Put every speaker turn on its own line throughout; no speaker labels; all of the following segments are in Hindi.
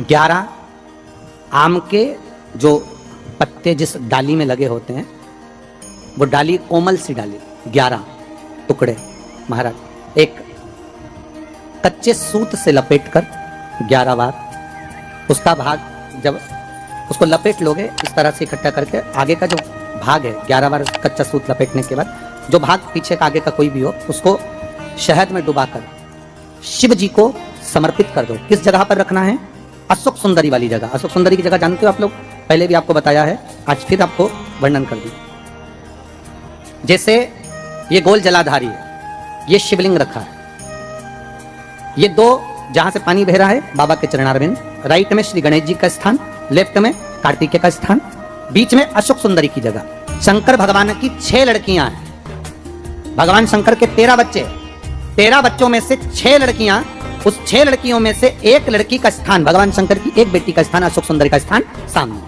11 आम के जो पत्ते जिस डाली में लगे होते हैं, वो डाली कोमल सी डाली, 11 टुकड़े महाराज। एक कच्चे सूत से लपेटकर 11 बार उसका भाग, जब उसको लपेट लोगे इस तरह से इकट्ठा करके, आगे का जो भाग है 11 बार कच्चा सूत लपेटने के बाद जो भाग पीछे का आगे का कोई भी हो, उसको शहद में डुबाकर शिव जी को समर्पित कर दो। किस जगह पर रखना है? अशोक सुंदरी वाली जगह। अशोक सुंदरी की जगह जानते हो आप लोग, पहले भी आपको बताया है, आज फिर आपको वर्णन कर दी। जैसे ये गोल जलाधारी है, ये शिवलिंग रखा है, ये दो जहां से पानी बह रहा है बाबा के चरणारविंद, राइट में श्री गणेश जी का स्थान, लेफ्ट में कार्तिकेय का स्थान, बीच में अशोक सुंदरी की जगह। शंकर भगवान की 6 लड़कियां हैं। भगवान शंकर के 13 बच्चे, 13 बच्चों में से 6 लड़कियां, उस 6 लड़कियों में से एक लड़की का स्थान, भगवान शंकर की एक बेटी का स्थान, अशोक सुंदरी का स्थान सामने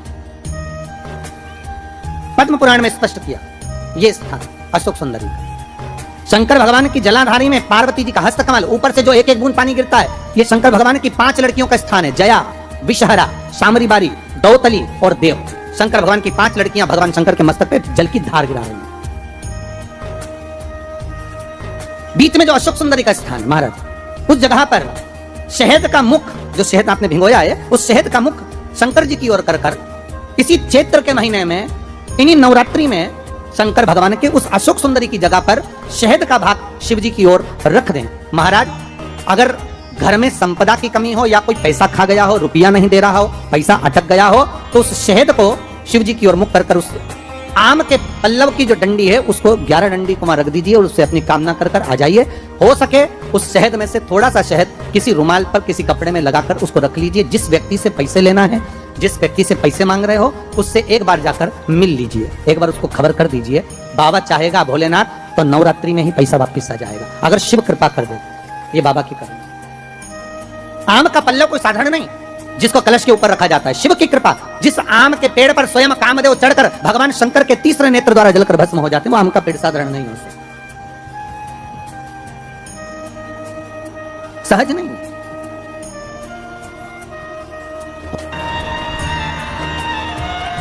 पद्म पुराण में स्पष्ट किया। ये स्थान अशोक सुंदरी का। शंकर भगवान की जलाधारी में पार्वती जी का हस्तकमल, ऊपर से जो एक एक बूंद पानी गिरता है, ये शंकर भगवान की 5 लड़कियों का स्थान है। जया, विषहरा, शामरी बारी, दौतली और देव। शंकर भगवान की 5 लड़कियां भगवान शंकर के मस्तक पे जल की धार गिरा रही हैं। बीच में जो अशोक सुंदरी का स्थान महाराज, उस जगह पर शहद का मुख, जो शहद आपने भिगोया है, उस शहद का मुख शंकर जी की ओर कर कर इसी चैत्र के महीने में, इन्हीं नवरात्रि में शंकर भगवान के उस अशोक सुंदरी की जगह पर शहद का भाग शिव जी की ओर रख दें। महाराज अगर घर में संपदा की कमी हो या कोई पैसा खा गया हो, रुपया नहीं दे रहा हो, पैसा अटक गया हो, तो उस शहद को शिव जी की ओर मुख कर कर उस आम के पल्लव की जो डंडी है उसको 11 डंडी को वहां रख दीजिए और उससे अपनी कामना कर कर आ जाइए। हो सके उस शहद में से थोड़ा सा शहद किसी रुमाल पर, किसी कपड़े में लगाकर उसको रख लीजिए। जिस व्यक्ति से पैसे लेना है, जिस व्यक्ति से पैसे मांग रहे हो, उससे एक बार जाकर मिल लीजिए, एक बार उसको खबर कर दीजिए। बाबा चाहेगा भोलेनाथ तो नवरात्रि में ही पैसा वापिस आ जाएगा, अगर शिव कृपा कर दे। ये बाबा की कृपा। आम का पल्लव कोई साधारण नहीं जिसको कलश के ऊपर रखा जाता है, शिव की कृपा। जिस आम के पेड़ पर स्वयं कामदेव चढ़कर भगवान शंकर के तीसरे नेत्र द्वारा जलकर भस्म हो जाते हैं, वो आम का पेड़ साधारण नहीं हो सकता, सहज नहीं।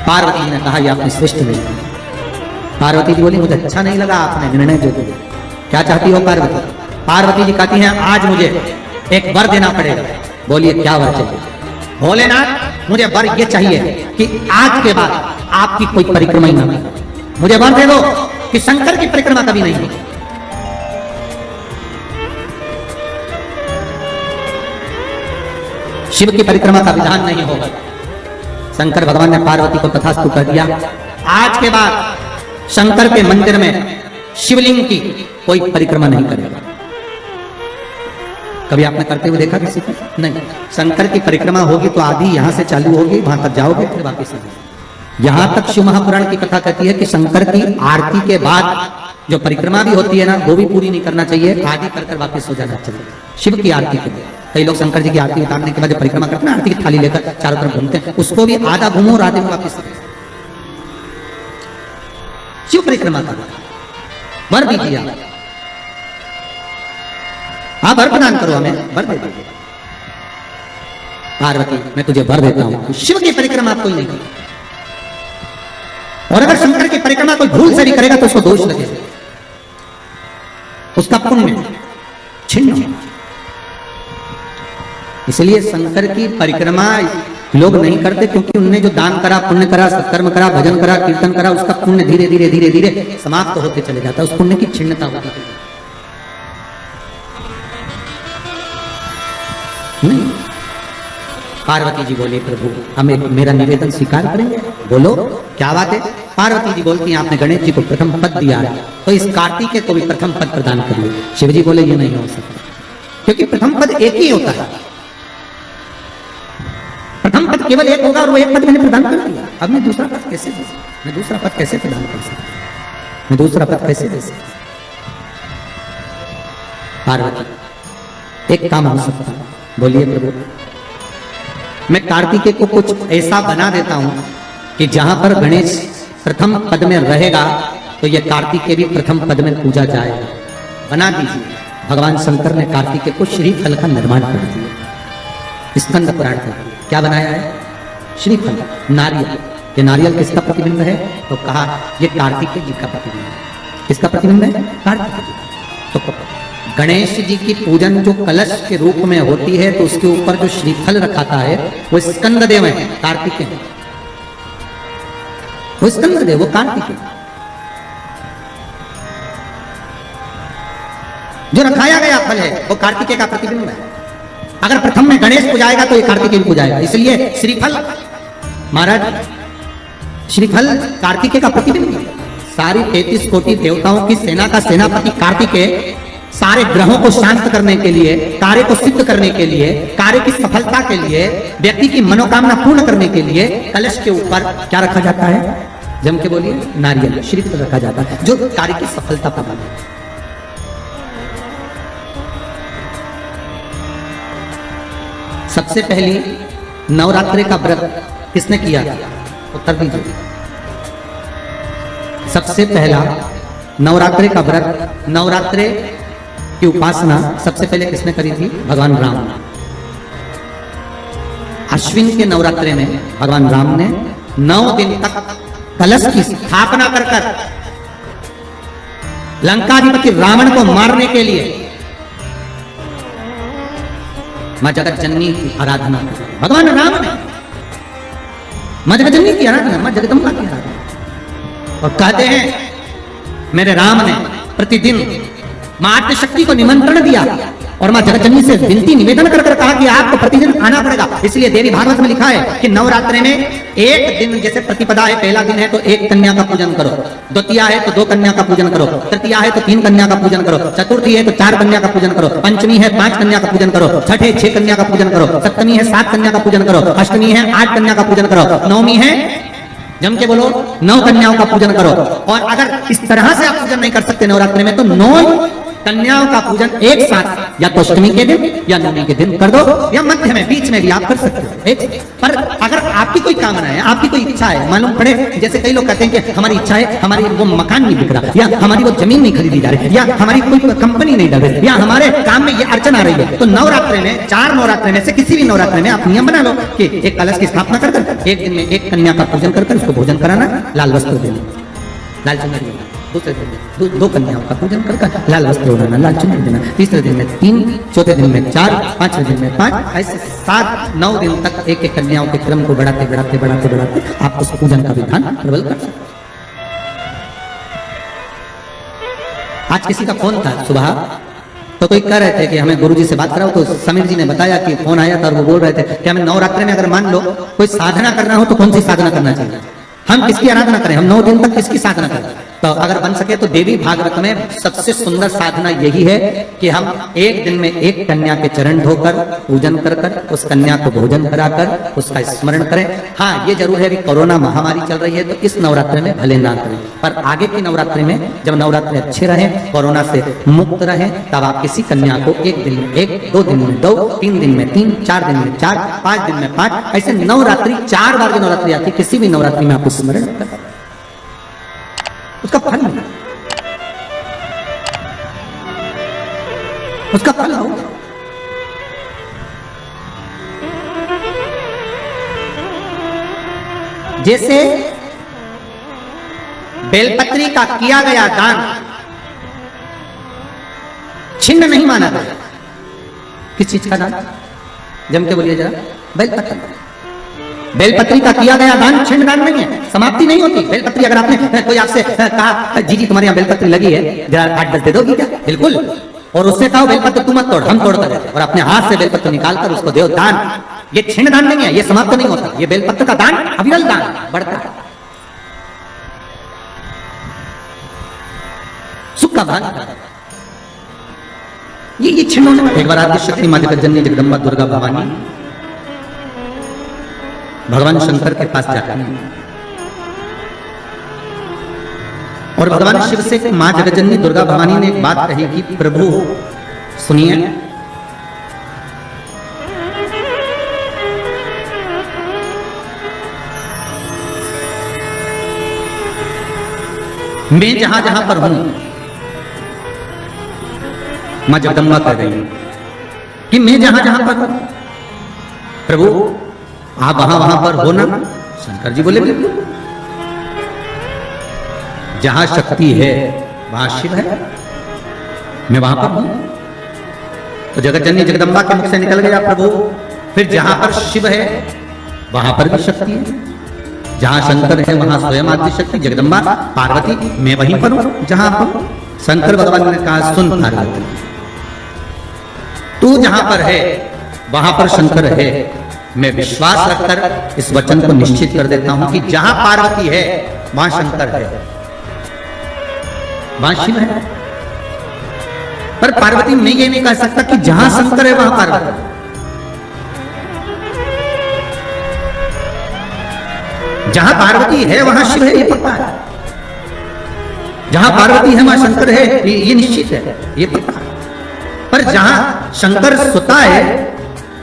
पार्वती जी ने कहा ये आपने श्रेष्ठ निर्णय। पार्वती जी बोली मुझे अच्छा नहीं लगा आपने निर्णय जो दिया। क्या चाहती हो पार्वती? पार्वती जी कहती हैं आज मुझे एक वर देना पड़ेगा। बोलिए क्या वर चाहिए? भोलेनाथ मुझे वर ये चाहिए कि आज के बाद आपकी कोई परिक्रमा ही ना हो। मुझे वर दे दो कि शंकर की परिक्रमा कभी नहीं होगी। शिव की परिक्रमा का विधान नहीं होगा। शंकर भगवान ने पार्वती को तथास्तु कर दिया। आज के बाद शंकर के मंदिर में शिवलिंग की कोई परिक्रमा नहीं करेगा। कभी आपने करते हुए देखा किसी को? नहीं। शंकर की परिक्रमा होगी तो आदि यहां से चालू होगी, वहां तक जाओगे फिर वापिस आएंगे। यहां तक शिव महापुराण की कथा कहती है कि शंकर की आरती के बाद जो परिक्रमा भी होती है ना, वो भी पूरी नहीं करना चाहिए, आदि कर कर वापिस हो जाना चाहिए। शिव की आरती के लिए कई लोग शंकर जी की आरती उतारने के बाद परिक्रमा करते हैं, आरती की थाली लेकर चारों तरफ घूमते हैं, उसको भी आधा घूमो और आधे में वापिस। शिव परिक्रमा का वर दीजिए, आप वर प्रदान करो, हमें वर दे दीजिए। पार्वती मैं तुझे वर देता हूं, शिव की परिक्रमा कोई नहीं करे, और अगर शंकर की परिक्रमा कोई भूल से भी करेगा तो उसको दोष लगेगा, उसका पुण्य छिन्न। इसलिए शंकर की परिक्रमा लोग नहीं करते क्योंकि उनने जो दान करा, पुण्य करा, सत्कर्म करा, भजन करा, कीर्तन करा, उसका पुण्य धीरे धीरे धीरे धीरे समाप्त होते चले जाता है, उस पुण्य की छिन्नता होती है। नहीं। पार्वती जी बोले प्रभु हमें मेरा निवेदन स्वीकार करेंगे? बोलो क्या बात है? पार्वती जी बोलती हैं आपने गणेश जी को प्रथम पद दिया है तो इस कार्तिकेय को भी प्रथम पद प्रदान करिए। शिव जी बोले ये नहीं हो सकता क्योंकि प्रथम पद एक ही होता है, प्रथम पद केवल एक होगा और वो एक पद मैंने प्रदान कर दिया। अब मैं दूसरा पद कैसे दे सकता? मैं दूसरा पद कैसे प्रदान कर सकता? मैं दूसरा पद कैसे दे सकता? पार्वती एक काम हो सकता है, बोलिए प्रभु। मैं कार्तिकेय को कुछ ऐसा बना देता हूं कि जहां पर गणेश प्रथम पद में रहेगा तो यह कार्तिकेय भी प्रथम पद में पूजा जाएगा। बना दीजिए। भगवान शंकर ने कार्तिकेय को श्रीफल का निर्माण कर दिया। स्कंद पुराण का क्या बनाया है? श्रीफल, नारियल। ये नारियल किसका प्रतिबिंब है? तो कहा ये कार्तिकेय जी का प्रतिबिंब है। किसका प्रतिबिंब है? कार्तिकेय जी। तो गणेश जी की पूजन जो कलश के रूप में होती है तो उसके ऊपर जो श्रीफल रखाता है वो स्कंद देव है, कार्तिकेय है। वो स्कंद देव, वो कार्तिकेय। जो रखाया गया फल है वो कार्तिकेय का प्रतिबिंब है। अगर प्रथम में गणेश पूजाएगा तो ये कार्तिकेय पूजाएगा। इसलिए श्रीफल महाराज, श्रीफल कार्तिकेय का प्रतिबिंब है। सारी 33 कोटि देवताओं की सेना का सेनापति कार्तिकेय सारे ग्रहों को शांत करने के लिए, कार्य को सिद्ध करने के लिए, कार्य की सफलता के लिए, व्यक्ति की मनोकामना पूर्ण करने के लिए कलश के ऊपर क्या रखा जाता है? जम के बोलिए, नारियल, श्रीफल रखा जाता है जो कार्य की सफलता प्रदान करता है। सबसे पहली नवरात्रि का व्रत किसने किया था? उत्तर दीजिए। सबसे पहला नवरात्रि का व्रत, नवरात्रि की उपासना सबसे पहले किसने करी थी? भगवान राम। अश्विन के नवरात्रि में भगवान राम ने 9 दिन तक कलश की स्थापना कर लंकाधिपति रावण को मारने के लिए मां जगत जननी की आराधना की। भगवान राम ने मां जगत जननी की आराधना, मां जगदम्बा की आराधना। और कहते हैं मेरे राम ने प्रतिदिन मां आद्यशक्ति को निमंत्रण दिया और मां जगत जननी से विनती निवेदन कर कहा कि आपको प्रतिदिन आना पड़ेगा। इसलिए देवी भागवत में लिखा है कि नवरात्रि में एक दिन, जैसे प्रतिपदा है, पहला दिन है तो 1 कन्या का पूजन करो, द्वितीया है तो 2 कन्या का पूजन करो, तृतीया है तो 3 कन्या का पूजन करो, चतुर्थी है तो 4 कन्या का पूजन करो, पंचमी है 5 कन्या का पूजन करो, छठ है 6 कन्या का पूजन करो, सप्तमी है 7 कन्या का पूजन करो, अष्टमी है 8 कन्या का पूजन करो, नवमी है, जम के बोलो, 9 कन्याओं का पूजन करो। और अगर इस तरह से आप पूजन नहीं कर सकते नवरात्रि में तो 9 कन्याओं का पूजन एक साथ या तो अष्टमी के दिन या नवमी के दिन कर दो, या मध्य में, बीच में भी आप कर सकते हो एक। पर अगर आपकी कोई कामना है, आपकी कोई इच्छा है, मालूम पड़े, जैसे कई लोग कहते हैं कि हमारी इच्छा है, हमारी वो मकान नहीं बिक रहा, या हमारी वो जमीन नहीं खरीदी जा रही, या हमारी कोई कंपनी नहीं डर रही, या हमारे काम में ये अड़चन आ रही है, तो नवरात्रि में, 4 नवरात्रि में से किसी भी नवरात्रि में आप नियम बना लो कि एक कलश की स्थापना कर एक दिन में 1 कन्या का पूजन कर उसको भोजन कराना, लाल वस्त्र देना, लाल चुनरी देना, दूसरे दिन में 2 कन्याओं का पूजन कर लाल वस्त्र ओढ़ाना, लाल चुनरी देना, तीसरे दिन में 3, चौथे दिन में 4, पांचवें दिन में 5, ऐसे 7-9 दिन तक एक कन्याओं के क्रम को बढ़ाते बढ़ाते बढ़ाते बढ़ाते आप उस पूजन का विधान प्रबल कर सकते। आज किसी का फोन था सुबह, तो कोई कह रहे थे कि हमें गुरुजी से बात कराओ, तो समीर जी ने बताया कि फोन आया था और वो बोल रहे थे कि हमें नवरात्रि में अगर मान लो कोई साधना करना हो तो कौन सी साधना करना चाहिए, हम किसकी आराधना करें, हम 9 दिन तक किसकी साधना करें। तो अगर बन सके तो देवी भागवत में सबसे सुंदर साधना यही है कि हम एक दिन में 1 कन्या के चरण धोकर पूजन कर उस कन्या को भोजन कराकर उसका स्मरण करें। हाँ, ये जरूर है कि कोरोना महामारी चल रही है तो इस नवरात्रि में भले ना करें, पर आगे की नवरात्रि में जब नवरात्रि अच्छे रहे, कोरोना से मुक्त रहे, तब आप किसी कन्या को 1 दिन में 1, 2 दिन में 2, 3 दिन में 3, 4 दिन में 4, 5 दिन में 5, ऐसे नवरात्रि 4 बार की नवरात्रि आती है, किसी भी नवरात्रि में आप स्मरण करें, उसका फल मिला, उसका फल हो। जैसे बेलपत्री का किया गया दान छिन्न नहीं माना गया। किस चीज का दान? जम के बोलिए जरा। बेलपत्री, बेलपत्री का किया गया दान छिन्न दान नहीं है, समाप्ति नहीं होती। बेलपत्री अगर आपने कोई आपसे कहा जी तुम्हारे यहाँ बेलपत्री लगी है, जरा 8 दे दोगी क्या? बिल्कुल। और उससे कहो बेलपत्र तू मत तोड़, हम तोड़ कर, और अपने हाथ से बेलपत्र निकालकर उसको दो दान। ये छिन्न दान नहीं है, ये समाप्त नहीं होता। ये बेलपत्र का दान अविरल दान बढ़ता है, सुख का भाग। ये छिन्न होने वाला। एक बार आदि शक्ति मां जगत जननी जगदम्बा दुर्गा भवानी भगवान शंकर के पास जाती है और भगवान शिव से मां जगतजननी दुर्गा भवानी ने एक बात कही कि प्रभु सुनिए, मैं जहां जहां पर हूं, मां जगदम्बा कह रही हूं कि मैं जहां जहां पर हूं प्रभु आप वहां पर हो ना? शंकर जी बोले बिल्कुल। जहां शक्ति है वहां शिव है, मैं वहां पर हूं। तो जगत जननी जगदम्बा के मुख से निकल गया प्रभु, फिर जहां पर शिव है वहां पर भी शक्ति है, जहां शंकर है वहां स्वयं आदि शक्ति जगदम्बा पार्वती, मैं वहीं पर हूं जहां पर शंकर भगवान ने कहा सुन पार्वती, तू जहां पर है वहां पर शंकर है। मैं विश्वास रखकर इस वचन को निश्चित कर देता हूं कि जहां पार्वती है वहां शंकर है, वहां शिव है। पर पार्वती मैं ये नहीं कह सकता कि जहां शंकर है वहां पार्वती। जहां पार्वती है वहां शिव है, ये पता है। जहां पार्वती है वहां शंकर है, ये निश्चित है, ये पता है। पर जहां शंकर सुता है,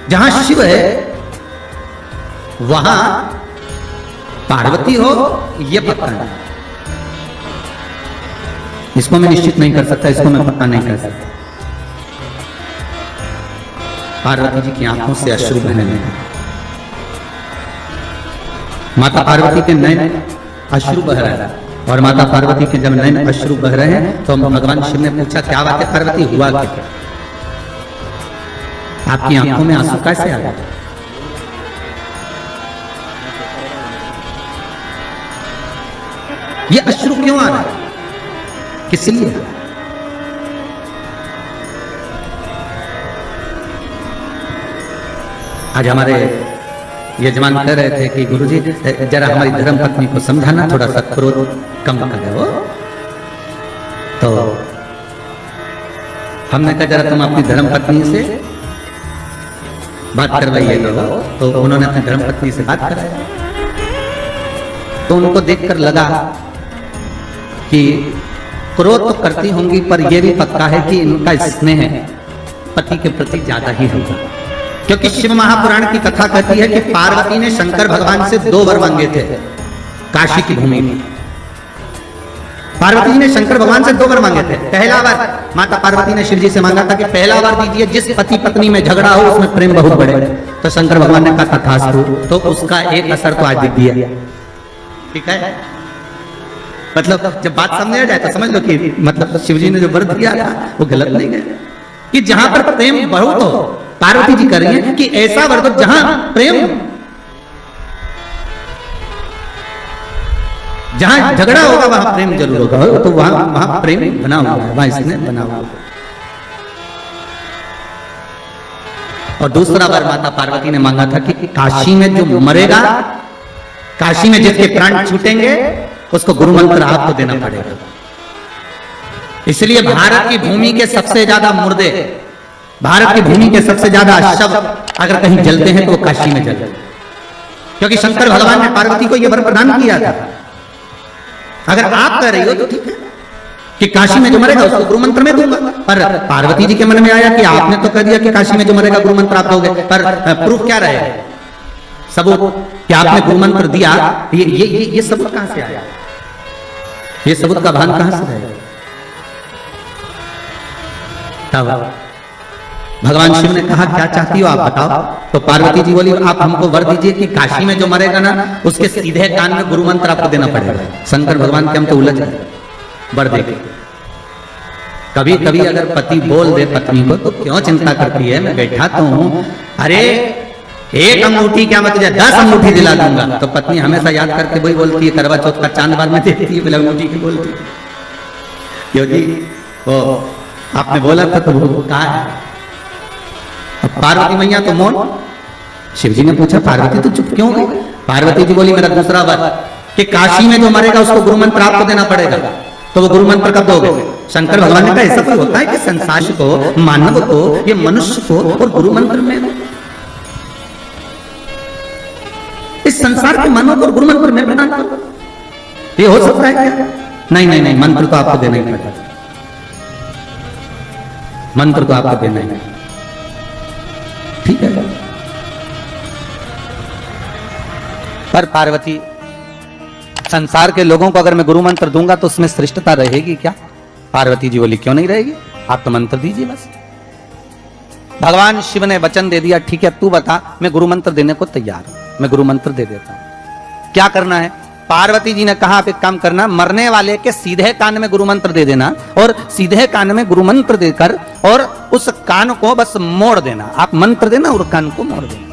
जहां शिव है, वहां पार्वती हो, ये पता है। इसको मैं निश्चित नहीं कर सकता, इसको मैं पता नहीं कर सकता। पार्वती जी की आंखों से अश्रु बहने लगे। माता पार्वती के नयन अश्रु बह रहा है, और माता पार्वती के जब नयन अश्रु बह रहे हैं तो भगवान शिव ने पूछा क्या बात है पार्वती, हुआ क्या? आपकी आंखों में आंसू कैसे आ गए? ये अश्रु क्यों आ रहा है, किस लिए? आज हमारे यजमान कह रहे थे कि गुरुजी जरा हमारी धर्म पत्नी को समझाना, थोड़ा सा क्रोध कम करे वो। तो हमने कहा जरा तुम अपनी धर्म पत्नी से बात करवाइए। तो उन्होंने अपनी धर्म पत्नी से बात कराया, तो उनको देखकर लगा कि क्रोध तो करती होंगी, पर यह भी पक्का है कि इनका स्नेह पति के प्रति ज्यादा ही होगा। क्योंकि शिव महापुराण की कथा कहती है कि पार्वती ने शंकर भगवान से 2 वर मांगे थे काशी की भूमि में। पार्वती जी ने शंकर भगवान से 2 वर मांगे थे। पहला वर माता पार्वती ने शिव जी से मांगा था कि पहला वर दीजिए जिस पति पत्नी में झगड़ा हो उसमें प्रेम बहुत बढ़े। तो शंकर भगवान ने कहा तथास्तु, तो उसका एक असर तो आज दिख दिया। ठीक है, मतलब जब बात सामने आ जाए तो समझ लो कि मतलब शिव जी ने जो वर दिया था वो गलत नहीं है। कि जहां पर प्रेम बहुत हो, पार्वती जी कर रही है कि ऐसा वर दो जहां प्रेम, जहां झगड़ा होगा वहां प्रेम जरूर होगा। तो वहां प्रेम बना हुआ है, वहां इसने बना हुआ है। और दूसरा वर माता पार्वती ने मांगा था कि काशी में जो मरेगा, काशी में जिसके प्राण छूटेंगे उसको गुरु मंत्र आपको देना पड़ेगा। इसलिए भारत की भूमि के सबसे ज्यादा मुर्दे, भारत की भूमि के सबसे ज्यादा शव अगर कहीं जलते हैं तो वो काशी में जलते हैं। क्योंकि शंकर भगवान ने पार्वती को यह वर प्रदान किया था। अगर आप कह रही हो तो ठीक है कि काशी में जो मरेगा उसको गुरु मंत्र में दूंगा, पर पार्वती जी के मन में आया कि आपने तो कह दिया कि काशी में जो मरेगा गुरु मंत्र आप दोगे, पर प्रूफ क्या रहे, सबूत कि आपने गुरु मंत्र दिया, ये सबूत कहां से आया? ये सबूत का भान कहां से है? तब भगवान शिव ने कहा क्या चाहती हो आप बताओ। तो पार्वती जी बोली आप हमको वर दीजिए कि काशी में जो मरेगा ना उसके सीधे कान में गुरु मंत्र आपको देना पड़ेगा। शंकर भगवान के हम तो उलझ गए वर देके। कभी कभी अगर पति बोल दे पत्नी को तो क्यों चिंता करती है, मैं बैठा तो हूं, अरे एक अंगूठी क्या मैं तुझे 10 अंगूठी दिला दूंगा। तो पत्नी हमेशा याद करके वही बोलती है, करवा चौथ का चांद बार में देती है, बिना अंगूठी की बोलती है। क्योंकि वो आपने बोला था तो वो कहा है। पार्वती मैया तो मौन। शिव जी ने पूछा पार्वती तो चुप क्यों गई? पार्वती जी बोली मेरा दूसरा वर कि काशी में जो मरेगा उसको गुरु मंत्र आपको देना पड़ेगा। तो वो गुरु मंत्र कब दोगे? शंकर भगवान ने कहा ऐसा कोई होता है कि संसार को, मानव को, ये मनुष्य को और गुरु मंत्र में, इस संसार के मानव को और गुरु मंत्र में बना करो, ये हो सकता है क्या? नहीं नहीं नहीं, मंत्र तो आपको देना ही पड़ेगा, मंत्र तो आपको देना ही है। ठीक है, पर पार्वती संसार के लोगों को अगर मैं गुरु मंत्र दूंगा तो उसमें श्रेष्ठता रहेगी क्या? पार्वती जी बोली क्यों नहीं रहेगी, आप तो मंत्र दीजिए बस। भगवान शिव ने वचन दे दिया, ठीक है तू बता, मैं गुरु मंत्र देने को तैयार हूं, मैं गुरु मंत्र दे देता हूं। क्या करना है? पार्वती जी ने कहा आप एक काम करना, मरने वाले के सीधे कान में गुरु मंत्र दे देना और सीधे कान में गुरु मंत्र देकर और उस कान को बस मोड़ देना। आप मंत्र देना और कान को मोड़ देना,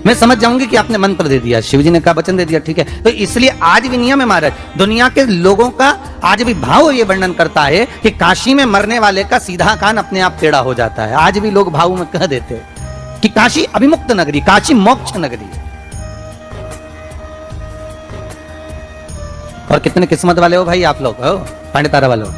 मैं समझ जाऊंगी कि आपने मंत्र दे दिया। शिव जी ने कहा वचन दे दिया, ठीक है। तो इसलिए आज भी नियम है महाराज, दुनिया के लोगों का आज भी भाव ये वर्णन करता है कि काशी में मरने वाले का सीधा कान अपने आप टेढ़ा हो जाता है। आज भी लोग भाव में कह देते हैं कि काशी अभिमुक्त नगरी, काशी मोक्ष नगरी है। और कितने किस्मत वाले हो भाई आप लोग, हो पंडितारा वालों।